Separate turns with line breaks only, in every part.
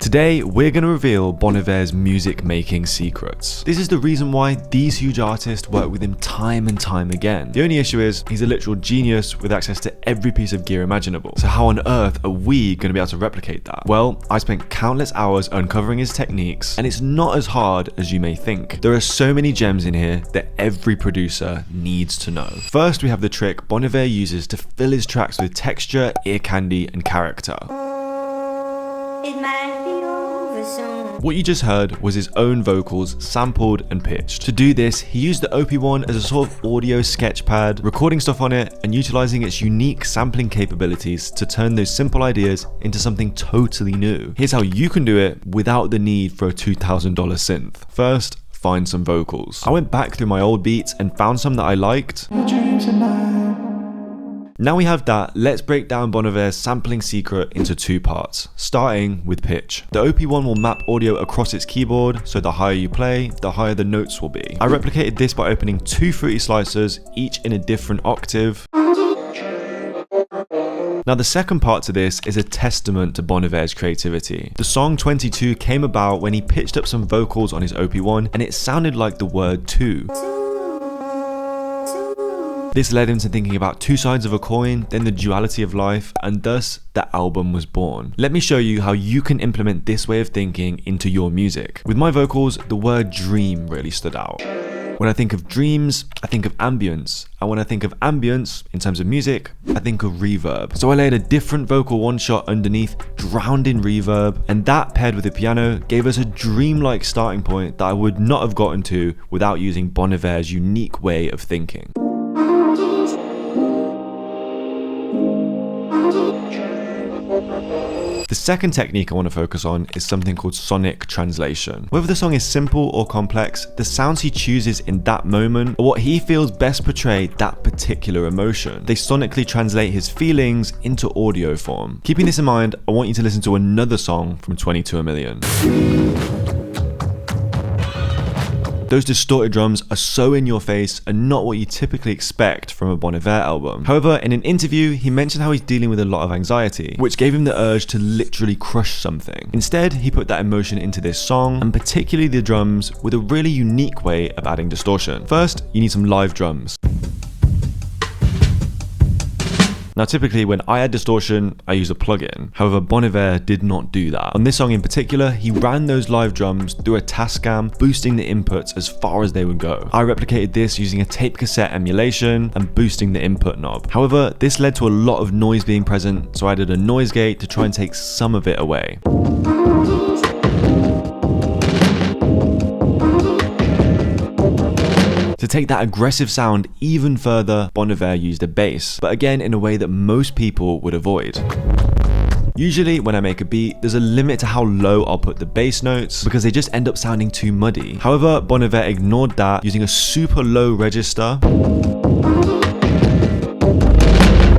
Today, we're going to reveal Bon Iver's music making secrets. This is the reason why these huge artists work with him time and time again. The only issue is, he's a literal genius with access to every piece of gear imaginable. So how on earth are we going to be able to replicate that? Well, I spent countless hours uncovering his techniques, and it's not as hard as you may think. There are so many gems in here that every producer needs to know. First, we have the trick Bon Iver uses to fill his tracks with texture, ear candy, and character. What you just heard was his own vocals sampled and pitched. To do this, he used the OP1 as a sort of audio sketch pad, recording stuff on it and utilizing its unique sampling capabilities to turn those simple ideas into something totally new. Here's how you can do it without the need for a $2,000 synth. First, find some vocals. I went back through my old beats and found some that I liked. Now we have that, let's break down Bon Iver's sampling secret into two parts, starting with pitch. The OP1 will map audio across its keyboard, so the higher you play, the higher the notes will be. I replicated this by opening two fruity slicers, each in a different octave. Now the second part to this is a testament to Bon Iver's creativity. The song 22 came about when he pitched up some vocals on his OP1 and it sounded like the word two. This led him to thinking about two sides of a coin, then the duality of life, and thus the album was born. Let me show you how you can implement this way of thinking into your music. With my vocals, the word dream really stood out. When I think of dreams, I think of ambience. And when I think of ambience, in terms of music, I think of reverb. So I layered a different vocal one shot underneath, drowned in reverb, and that paired with the piano gave us a dreamlike starting point that I would not have gotten to without using Bon Iver's unique way of thinking. The second technique I want to focus on is something called sonic translation. Whether the song is simple or complex, the sounds he chooses in that moment or what he feels best portray that particular emotion. They sonically translate his feelings into audio form. Keeping this in mind, I want you to listen to another song from 22 a Million. Those distorted drums are so in your face and not what you typically expect from a Bon Iver album. However, in an interview, he mentioned how he's dealing with a lot of anxiety, which gave him the urge to literally crush something. Instead, he put that emotion into this song, and particularly the drums, with a really unique way of adding distortion. First, you need some live drums. Now typically when I add distortion, I use a plugin. However, Bon Iver did not do that. On this song in particular, he ran those live drums through a Tascam, boosting the inputs as far as they would go. I replicated this using a tape cassette emulation and boosting the input knob. However, this led to a lot of noise being present, so I added a noise gate to try and take some of it away. To take that aggressive sound even further, Bon Iver used a bass, but again in a way that most people would avoid. Usually when I make a beat, there's a limit to how low I'll put the bass notes because they just end up sounding too muddy. However, Bon Iver ignored that using a super low register.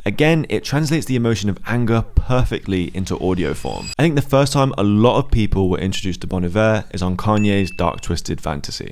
Again, it translates the emotion of anger perfectly into audio form. I think the first time a lot of people were introduced to Bon Iver is on Kanye's Dark Twisted Fantasy.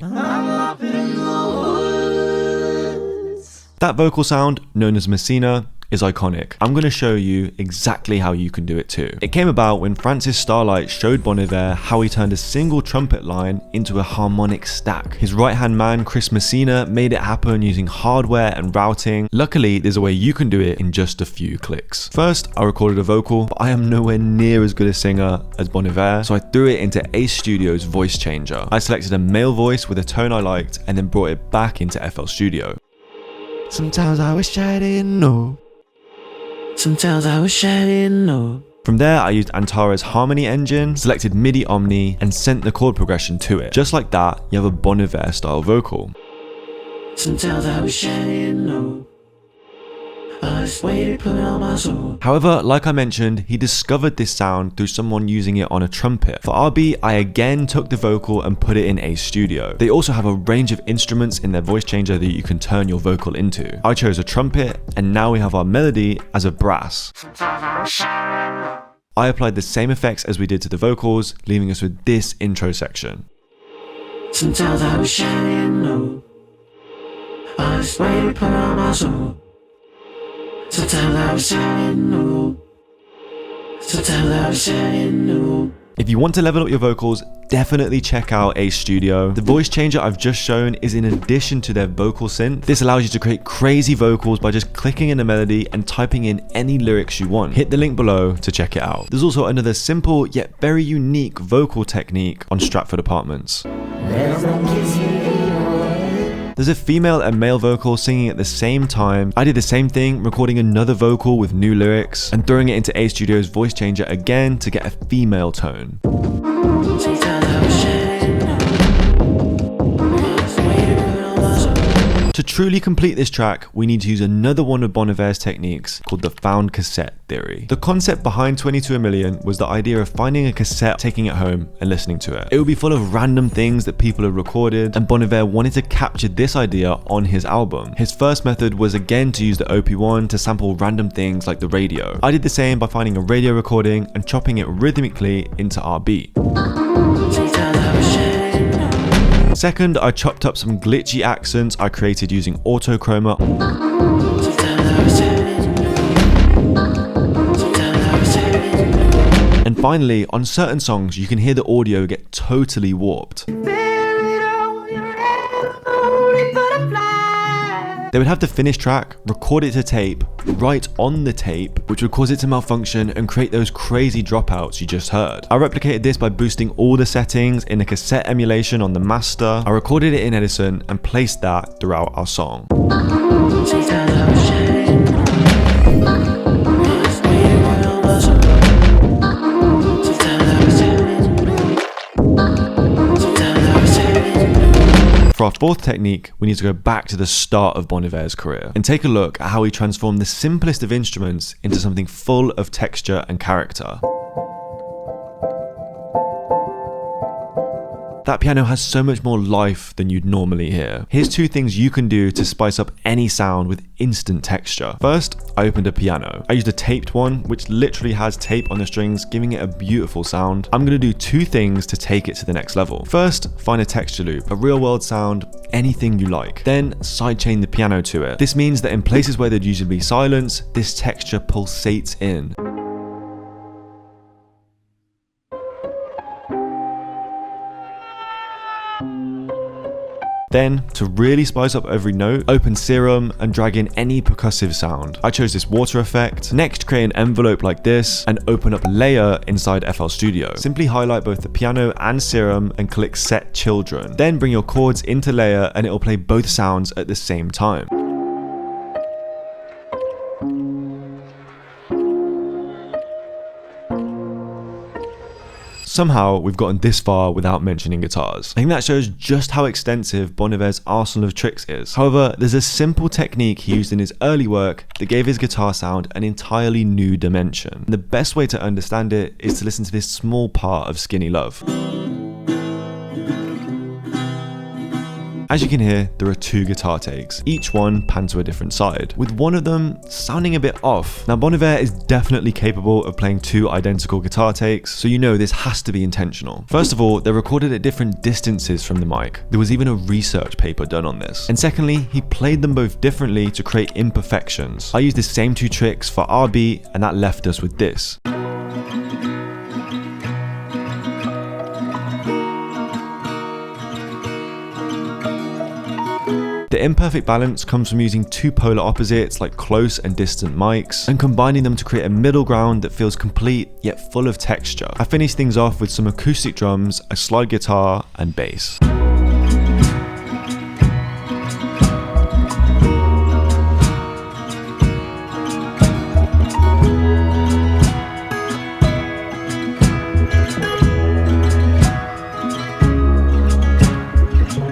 That vocal sound, known as Messina, is iconic. I'm going to show you exactly how you can do it too. It came about when Francis Starlight showed Bon Iver how he turned a single trumpet line into a harmonic stack. His right-hand man, Chris Messina, made it happen using hardware and routing. Luckily, there's a way you can do it in just a few clicks. First, I recorded a vocal, but I am nowhere near as good a singer as Bon Iver, so I threw it into Ace Studio's voice changer. I selected a male voice with a tone I liked and then brought it back into FL Studio. Sometimes I wish I didn't know. Sometimes I wish I didn't know. From there, I used Antara's Harmony engine, selected MIDI Omni, and sent the chord progression to it. Just like that, you have a Bon Iver style vocal. Sometimes I wish I didn't know. I just waited, put on my soul. However, like I mentioned, he discovered this sound through someone using it on a trumpet. For our beat, I again took the vocal and put it in Ace Studio. They also have a range of instruments in their voice changer that you can turn your vocal into. I chose a trumpet, and now we have our melody as a brass. I applied the same effects as we did to the vocals, leaving us with this intro section. Sometimes I wish I didn't know. I just waited, put on my soul. Sometimes I wish I didn't know. Sometimes I wish I didn't know. If you want to level up your vocals, definitely check out Ace Studio. The voice changer I've just shown is in addition to their vocal synth. This allows you to create crazy vocals by just clicking in a melody and typing in any lyrics you want. Hit the link below to check it out. There's also another simple yet very unique vocal technique on Stratford Apartments. There's a female and male vocal singing at the same time. I did the same thing, recording another vocal with new lyrics and throwing it into Ace Studio's voice changer again to get a female tone. To truly complete this track, we need to use another one of Bon Iver's techniques called the found cassette theory. The concept behind 22 a Million was the idea of finding a cassette, taking it home and listening to it. It would be full of random things that people had recorded, and Bon Iver wanted to capture this idea on his album. His first method was again to use the OP1 to sample random things like the radio. I did the same by finding a radio recording and chopping it rhythmically into our beat. Second, I chopped up some glitchy accents I created using autochroma. And finally, on certain songs, you can hear the audio get totally warped. They would have the finished track, record it to tape, write on the tape, which would cause it to malfunction and create those crazy dropouts you just heard. I replicated this by boosting all the settings in a cassette emulation on the master. I recorded it in Edison and placed that throughout our song. For our fourth technique, we need to go back to the start of Bon Iver's career and take a look at how he transformed the simplest of instruments into something full of texture and character. That piano has so much more life than you'd normally hear. Here's two things you can do to spice up any sound with instant texture. First, I opened a piano. I used a taped one, which literally has tape on the strings, giving it a beautiful sound. I'm gonna do two things to take it to the next level. First, find a texture loop, a real world sound, anything you like. Then sidechain the piano to it. This means that in places where there'd usually be silence, this texture pulsates in. Then, to really spice up every note, open Serum and drag in any percussive sound. I chose this water effect. Next, create an envelope like this and open up Layer inside FL Studio. Simply highlight both the piano and Serum and click Set Children. Then bring your chords into Layer and it will play both sounds at the same time. Somehow, we've gotten this far without mentioning guitars. I think that shows just how extensive Bon Iver's arsenal of tricks is. However, there's a simple technique he used in his early work that gave his guitar sound an entirely new dimension. And the best way to understand it is to listen to this small part of Skinny Love. As you can hear, there are two guitar takes, each one panned to a different side, with one of them sounding a bit off. Now, Bon Iver is definitely capable of playing two identical guitar takes, so you know this has to be intentional. First of all, they're recorded at different distances from the mic. There was even a research paper done on this. And secondly, he played them both differently to create imperfections. I used the same two tricks for our beat, and that left us with this. The imperfect balance comes from using two polar opposites like close and distant mics and combining them to create a middle ground that feels complete yet full of texture. I finished things off with some acoustic drums, a slide guitar and bass.